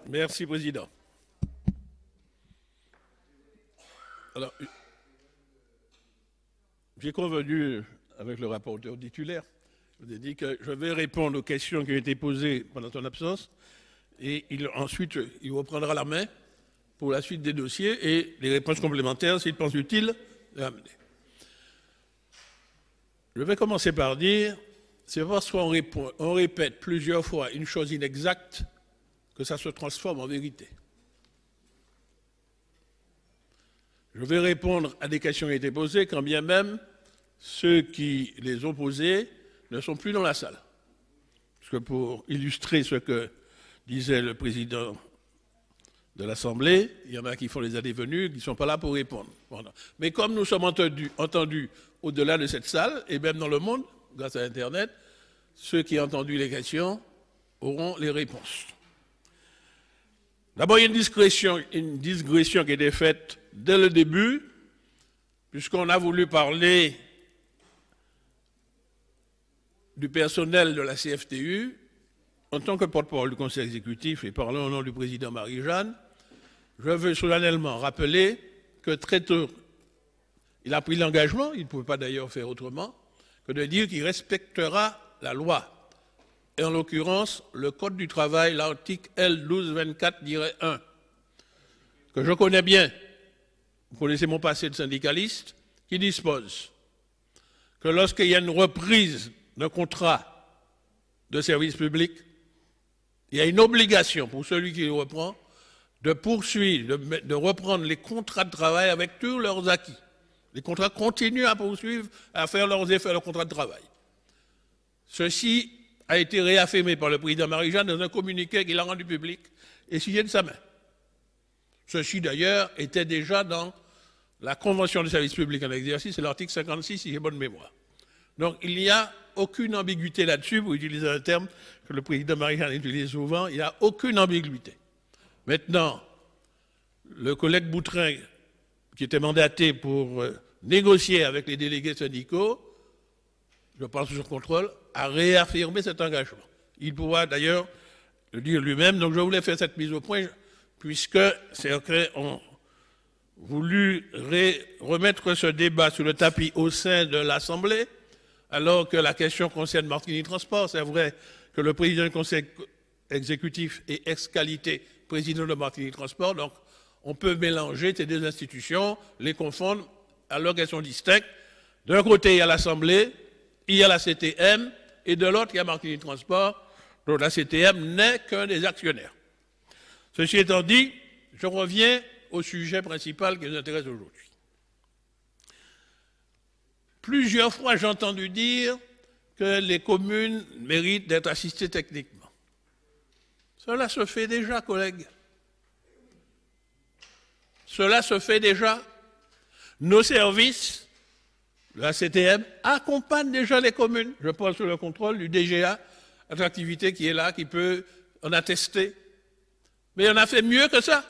Merci, Président. Alors, j'ai convenu avec le rapporteur titulaire. Je vous ai dit que je vais répondre aux questions qui ont été posées pendant ton absence et ensuite, il reprendra la main pour la suite des dossiers et les réponses complémentaires, s'il pense utile, de l'amener. Je vais commencer par dire, c'est parce qu'on répète plusieurs fois une chose inexacte que ça se transforme en vérité. Je vais répondre à des questions qui ont été posées, quand bien même ceux qui les ont posées ne sont plus dans la salle. Parce que pour illustrer ce que disait le président de l'Assemblée, il y en a qui font les allées-venues, qui ne sont pas là pour répondre. Voilà. Mais comme nous sommes entendus au-delà de cette salle, et même dans le monde, grâce à Internet, ceux qui ont entendu les questions auront les réponses. D'abord, il y a une digression qui a été faite dès le début, puisqu'on a voulu parler du personnel de la CFTU. En tant que porte-parole du Conseil exécutif et parlant au nom du président Marie-Jeanne, je veux solennellement rappeler que très tôt, il a pris l'engagement, il ne pouvait pas d'ailleurs faire autrement, que de dire qu'il respectera la loi. Et en l'occurrence, le Code du travail, l'article L1224-1, que je connais bien, vous connaissez mon passé de syndicaliste, qui dispose que lorsqu'il y a une reprise d'un contrat de service public, il y a une obligation pour celui qui le reprend de poursuivre, de reprendre les contrats de travail avec tous leurs acquis. Les contrats continuent à poursuivre, à faire leurs effets, leurs contrats de travail. Ceci a été réaffirmé par le président Marie-Jeanne dans un communiqué qu'il a rendu public et signé de sa main. Ceci, d'ailleurs, était déjà dans la Convention de service public en exercice, c'est l'article 56, si j'ai bonne mémoire. Donc, il n'y a aucune ambiguïté là-dessus, pour utiliser un terme que le président Marie-Jeanne utilise souvent, il n'y a aucune ambiguïté. Maintenant, le collègue Boutrin, qui était mandaté pour négocier avec les délégués syndicaux, je parle sous son contrôle, a réaffirmé cet engagement. Il pourra d'ailleurs le dire lui-même, donc je voulais faire cette mise au point, puisque certains ont voulu remettre ce débat sur le tapis au sein de l'Assemblée, alors que la question concerne Martinique Transport. C'est vrai que le président du Conseil exécutif est ex-qualité président de Martinique Transport, donc on peut mélanger ces deux institutions, les confondre alors qu'elles sont distinctes. D'un côté, il y a l'Assemblée, il y a la CTM, et de l'autre, il y a Martinique Transport, dont la CTM n'est qu'un des actionnaires. Ceci étant dit, je reviens au sujet principal qui nous intéresse aujourd'hui. Plusieurs fois, j'ai entendu dire que les communes méritent d'être assistées techniquement. Cela se fait déjà, collègues. Cela se fait déjà. Nos services, la CTM, accompagnent déjà les communes. Je parle sous le contrôle du DGA, Attractivité qui est là, qui peut en attester. Mais on a fait mieux que ça.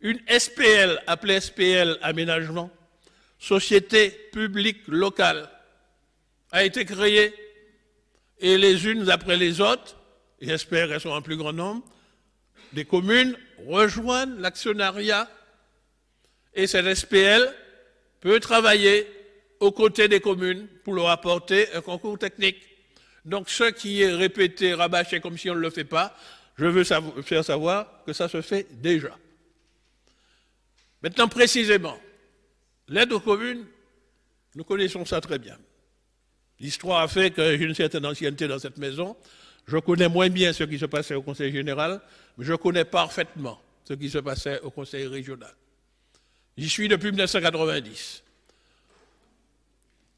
Une SPL, appelée SPL Aménagement, Société publique locale, a été créée et les unes après les autres, et j'espère qu'elles sont en plus grand nombre, des communes rejoignent l'actionnariat et cette SPL peut travailler aux côtés des communes pour leur apporter un concours technique. Donc ce qui est répété, rabâché comme si on ne le fait pas, je veux faire savoir que ça se fait déjà. Maintenant précisément, l'aide aux communes, nous connaissons ça très bien. L'histoire a fait que j'ai une certaine ancienneté dans cette maison. Je connais moins bien ce qui se passait au Conseil général, mais je connais parfaitement ce qui se passait au Conseil régional. J'y suis depuis 1990.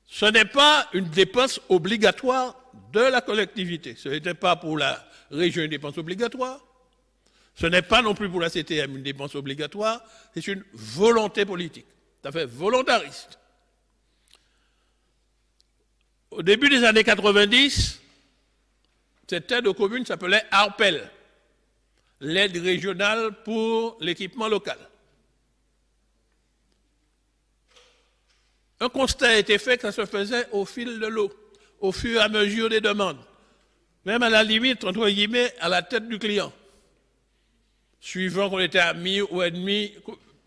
Ce n'est pas une dépense obligatoire de la collectivité. Ce n'était pas pour la région une dépense obligatoire. Ce n'est pas non plus pour la CTM une dépense obligatoire. C'est une volonté politique. Tout à fait volontariste. Au début des années 90, cette aide aux communes s'appelait ARPEL, l'aide régionale pour l'équipement local. Un constat a été fait que ça se faisait au fil de l'eau, au fur et à mesure des demandes, même à la limite, entre guillemets, à la tête du client. suivant qu'on était amis ou ennemis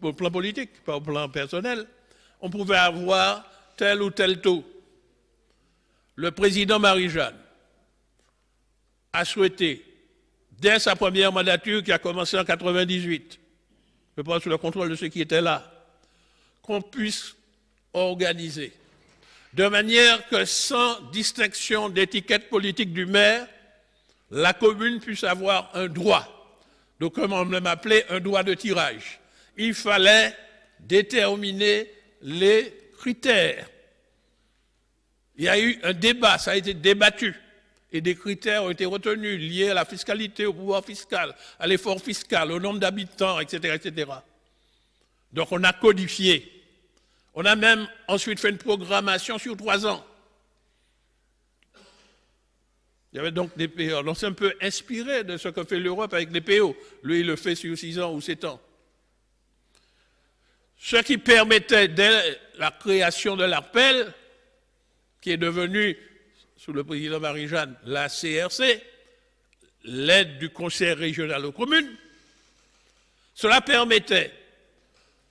au plan politique, pas au plan personnel, on pouvait avoir tel ou tel taux. Le président Marie-Jeanne a souhaité, dès sa première mandature qui a commencé en 1998, je pense sous le contrôle de ceux qui étaient là, qu'on puisse organiser de manière que sans distinction d'étiquette politique du maire, la commune puisse avoir un droit, donc comme on l'aime appeler, un droit de tirage. Il fallait déterminer les critères. Il y a eu un débat, ça a été débattu, et des critères ont été retenus liés à la fiscalité, au pouvoir fiscal, à l'effort fiscal, au nombre d'habitants, etc., etc. Donc on a codifié. On a même ensuite fait une programmation sur 3 ans. Il y avait donc des PO. On s'est un peu inspiré de ce que fait l'Europe avec les PO. Lui, il le fait sur 6 ans ou 7 ans. Ce qui permettait, dès la création de l'ARPEL, qui est devenue, sous le président Marie-Jeanne, la CRC, l'aide du Conseil régional aux communes, cela permettait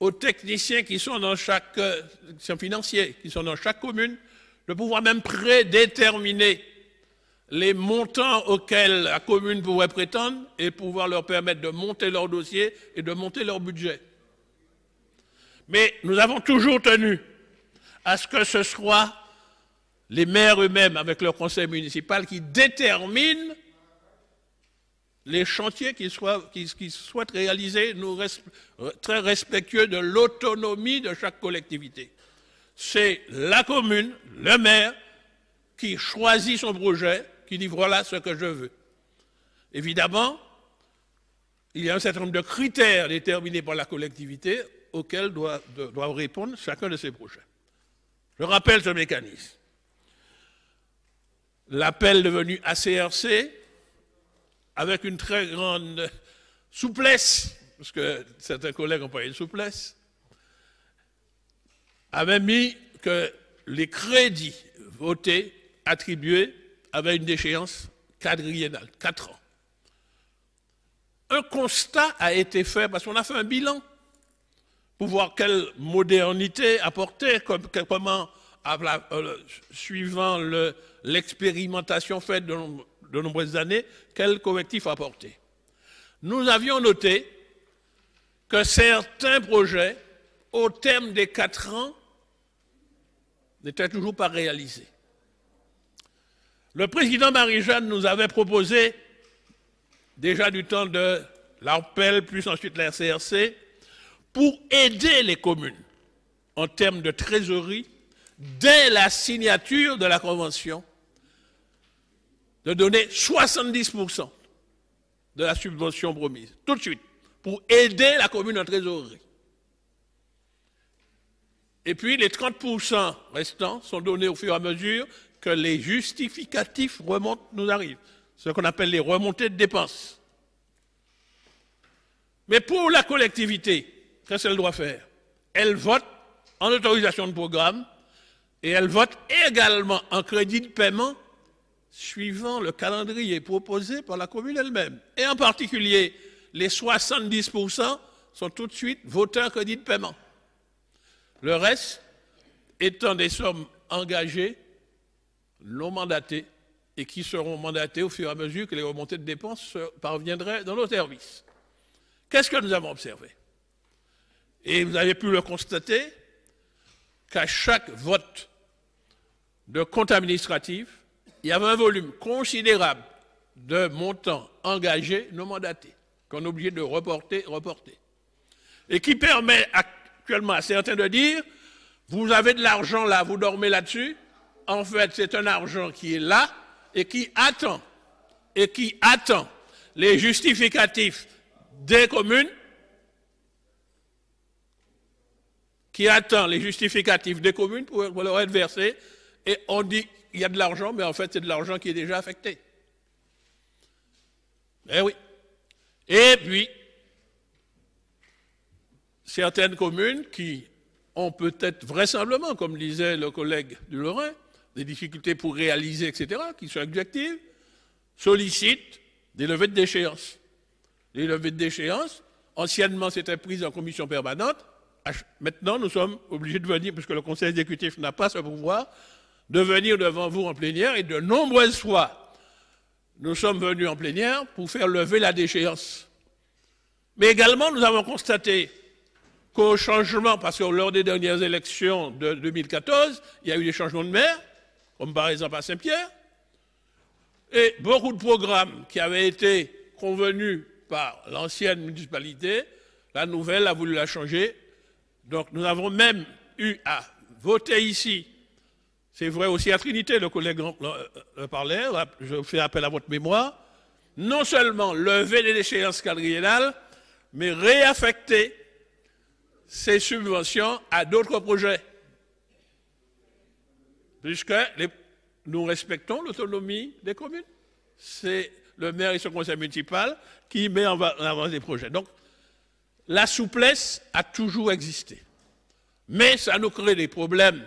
aux techniciens qui sont dans chaque, financiers, qui sont dans chaque commune, de pouvoir même prédéterminer les montants auxquels la commune pourrait prétendre et pouvoir leur permettre de monter leur dossier et de monter leur budget. Mais nous avons toujours tenu à ce que ce soit les maires eux-mêmes, avec leur conseil municipal, qui déterminent les chantiers qui souhaitent réaliser, nous très respectueux de l'autonomie de chaque collectivité. C'est la commune, le maire, qui choisit son projet, qui dit voilà ce que je veux. Évidemment, il y a un certain nombre de critères déterminés par la collectivité auxquels doivent répondre chacun de ces projets. Je rappelle ce mécanisme. L'appel devenu ACRC, avec une très grande souplesse, parce que certains collègues ont parlé de souplesse, avait mis que les crédits votés, attribués, avaient une déchéance quadriennale, 4 ans. Un constat a été fait, parce qu'on a fait un bilan, pour voir quelle modernité apporter, comment, suivant l'expérimentation faite de nombreuses années, quel correctif apporter. Nous avions noté que certains projets, au terme des 4 ans, n'étaient toujours pas réalisés. Le président Marie-Jeanne nous avait proposé, déjà du temps de l'ARPEL, plus ensuite la RCRC, pour aider les communes en termes de trésorerie, dès la signature de la Convention, de donner 70% de la subvention promise, tout de suite, pour aider la commune en trésorerie. Et puis les 30% restants sont donnés au fur et à mesure que les justificatifs remontent, nous arrivent, ce qu'on appelle les remontées de dépenses. Mais pour la collectivité, qu'est-ce qu'elle doit faire? Elle vote en autorisation de programme et elle vote également en crédit de paiement suivant le calendrier proposé par la commune elle-même. Et en particulier, les 70% sont tout de suite votés en crédit de paiement. Le reste étant des sommes engagées, non mandatées, et qui seront mandatées au fur et à mesure que les remontées de dépenses parviendraient dans nos services. Qu'est-ce que nous avons observé? Et vous avez pu le constater qu'à chaque vote de compte administratif, il y avait un volume considérable de montants engagés non mandatés, qu'on est obligé de reporter. Et qui permet actuellement à certains de dire, vous avez de l'argent là, vous dormez là-dessus. En fait, c'est un argent qui est là et qui attend les justificatifs des communes, pour leur être versés, et on dit il y a de l'argent, mais en fait c'est de l'argent qui est déjà affecté. Eh oui. Et puis, certaines communes qui ont peut-être vraisemblablement, comme disait le collègue du Lorrain, des difficultés pour réaliser, etc., qui sont objectives, sollicitent des levées de déchéance. les levées de déchéance. Anciennement, c'était pris en commission permanente. Maintenant, nous sommes obligés de venir, puisque le Conseil exécutif n'a pas ce pouvoir, de venir devant vous en plénière. Et de nombreuses fois, nous sommes venus en plénière pour faire lever la déchéance. Mais également, nous avons constaté qu'au changement, parce que lors des dernières élections de 2014, il y a eu des changements de maire, comme par exemple à Saint-Pierre, et beaucoup de programmes qui avaient été convenus par l'ancienne municipalité, la nouvelle a voulu la changer. Donc nous avons même eu à voter ici, c'est vrai aussi à Trinité, le collègue parlait, je fais appel à votre mémoire, non seulement lever les déchéances quadriennales, mais réaffecter ces subventions à d'autres projets. Puisque nous respectons l'autonomie des communes. C'est le maire et son conseil municipal qui met en avant des projets. Donc, la souplesse a toujours existé. Mais ça nous crée des problèmes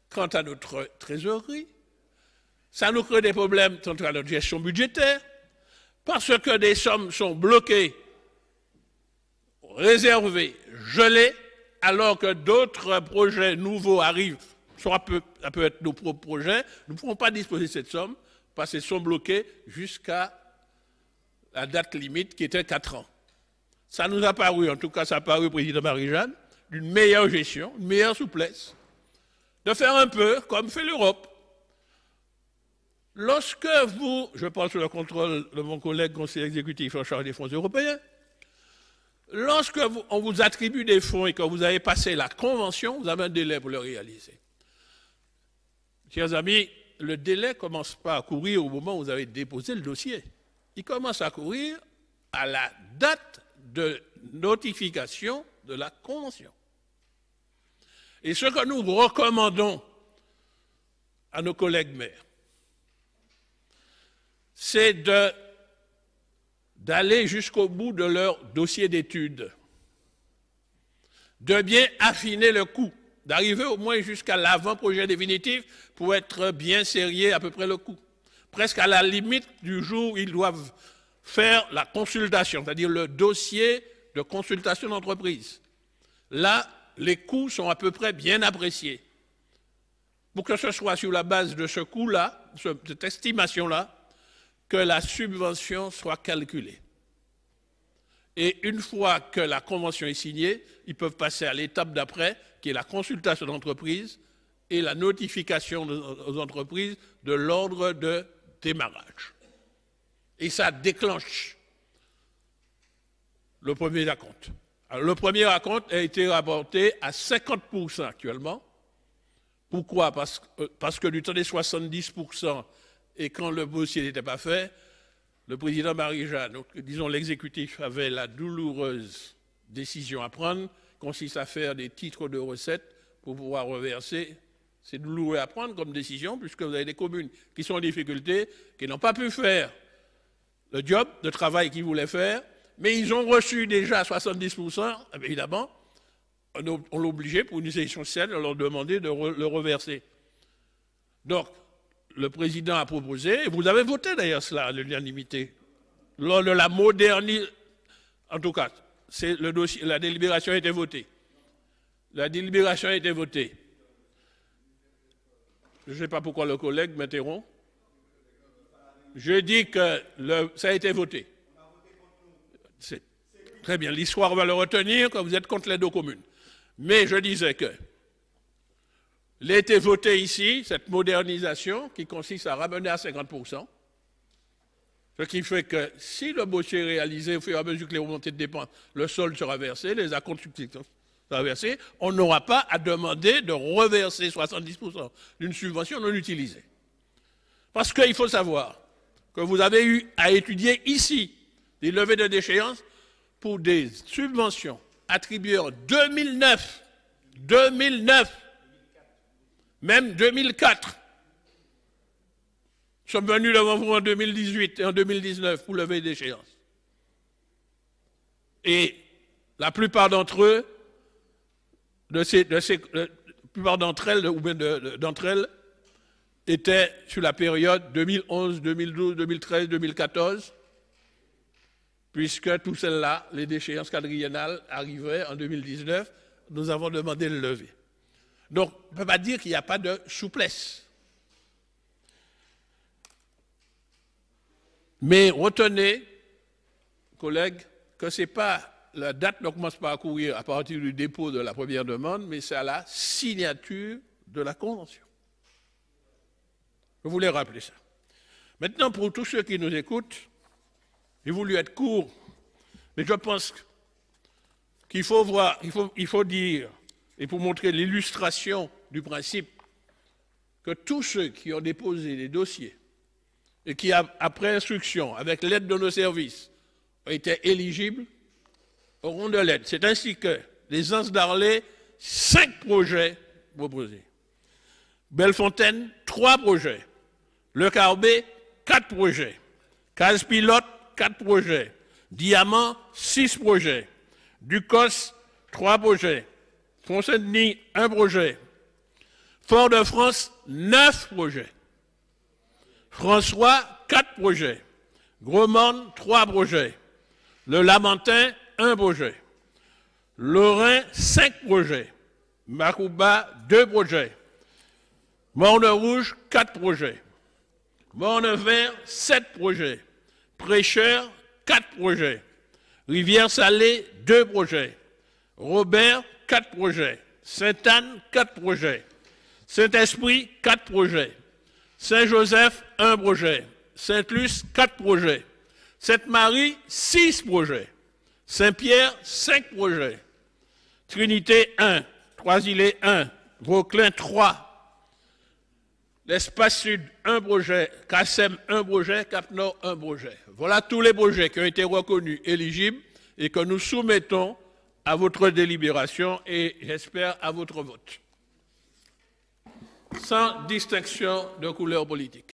quant à notre trésorerie, ça nous crée des problèmes quant à notre gestion budgétaire, parce que des sommes sont bloquées, réservées, gelées, alors que d'autres projets nouveaux arrivent. Ça peut être nos propres projets, nous ne pouvons pas disposer de cette somme parce qu'elles sont bloquées jusqu'à la date limite qui était 4 ans. Ça nous a paru, en tout cas ça a paru au président Marie-Jeanne, d'une meilleure gestion, une meilleure souplesse, de faire un peu comme fait l'Europe. Lorsque vous, je pense sous le contrôle de mon collègue conseiller exécutif en charge des fonds européens, lorsque on vous attribue des fonds et que vous avez passé la convention, vous avez un délai pour le réaliser. Chers amis, le délai ne commence pas à courir au moment où vous avez déposé le dossier. Il commence à courir à la date de notification de la convention. Et ce que nous recommandons à nos collègues maires, c'est d'aller jusqu'au bout de leur dossier d'études, de bien affiner le coût, d'arriver au moins jusqu'à l'avant-projet définitif pour être bien sérieux à peu près le coût. Presque à la limite du jour où ils doivent faire la consultation, c'est-à-dire le dossier de consultation d'entreprise. Là, les coûts sont à peu près bien appréciés. Pour que ce soit sur la base de ce coût-là, cette estimation-là, que la subvention soit calculée. Et une fois que la convention est signée, ils peuvent passer à l'étape d'après, qui est la consultation d'entreprise et la notification aux entreprises de l'ordre de démarrage. Et ça déclenche le premier acompte. Alors, le premier acompte a été rapporté à 50% actuellement. Pourquoi? Parce que du temps des 70%, et quand le dossier n'était pas fait, le président Marie-Jeanne, disons l'exécutif, avait la douloureuse décision à prendre, consiste à faire des titres de recettes pour pouvoir reverser. C'est douloureux à prendre comme décision, puisque vous avez des communes qui sont en difficulté, qui n'ont pas pu faire le job, le travail qu'ils voulaient faire, mais ils ont reçu déjà 70%, évidemment, on l'a obligé pour une session sociale de leur demander de le reverser. Donc, le président a proposé, et vous avez voté d'ailleurs cela à l'unanimité, lors de la modernisation, en tout cas, le dossier, la délibération a été votée. La délibération a été votée. Je ne sais pas pourquoi le collègue m'interrompt. Je dis que ça a été voté. Très bien, l'histoire va le retenir quand vous êtes contre les deux communes. Mais je disais que il a été voté ici, cette modernisation qui consiste à ramener à 50%, ce qui fait que si le dossier est réalisé au fur et à mesure que les remontées de dépenses, le solde sera versé, les acomptes successifs sera versé, on n'aura pas à demander de reverser 70% d'une subvention non utilisée. Parce qu'il faut savoir que vous avez eu à étudier ici des levées de déchéance pour des subventions attribuées en 2009, même 2004. Nous sommes venus devant vous en 2018 et en 2019 pour lever des échéances. Et la plupart d'entre eux, la plupart d'entre elles, ou bien d'entre elles, étaient sur la période 2011, 2012, 2013, 2014. puisque tout celle-là, les déchéances quadriennales arrivaient en 2019, nous avons demandé le lever. Donc, on ne peut pas dire qu'il n'y a pas de souplesse. Mais retenez, collègues, que ce n'est pas la date ne commence pas à courir à partir du dépôt de la première demande, mais c'est à la signature de la convention. Je voulais rappeler ça. Maintenant, pour tous ceux qui nous écoutent, j'ai voulu être court, mais je pense qu'il faut voir, il faut dire, et pour montrer l'illustration du principe, que tous ceux qui ont déposé des dossiers et qui, après instruction, avec l'aide de nos services, ont été éligibles, auront de l'aide. C'est ainsi que les Anses d'Arlé, 5 projets proposés. Bellefontaine, 3 projets. Le Carbet, 4 projets. Case Pilote, 4 projets. Diamant, 6 projets. Ducos, 3 projets. Font-Saint-Denis, 1 projet. Fort-de-France, 9 projets. François, 4 projets. Gros-Morne, 3 projets. Le Lamentin, 1 projet. Lorrain, 5 projets. Macouba, 2 projets. Morne-Rouge, 4 projets. Morne-Vert, 7 projets. Prêcheur, 4 projets. Rivière-Salée, 2 projets. Robert, 4 projets. Sainte-Anne, 4 projets. Saint-Esprit, 4 projets. Saint-Joseph, 1 projet. Sainte-Luce, 4 projets. Sainte-Marie, 6 projets. Saint-Pierre, 5 projets. Trinité, 1. Trois-Îlets, 1. Vauclin, 3. L'Espace Sud, 1 projet. Cassem, 1 projet. Cap-Nord, 1 projet. Voilà tous les projets qui ont été reconnus éligibles et que nous soumettons à votre délibération et, j'espère, à votre vote. Sans distinction de couleur politique.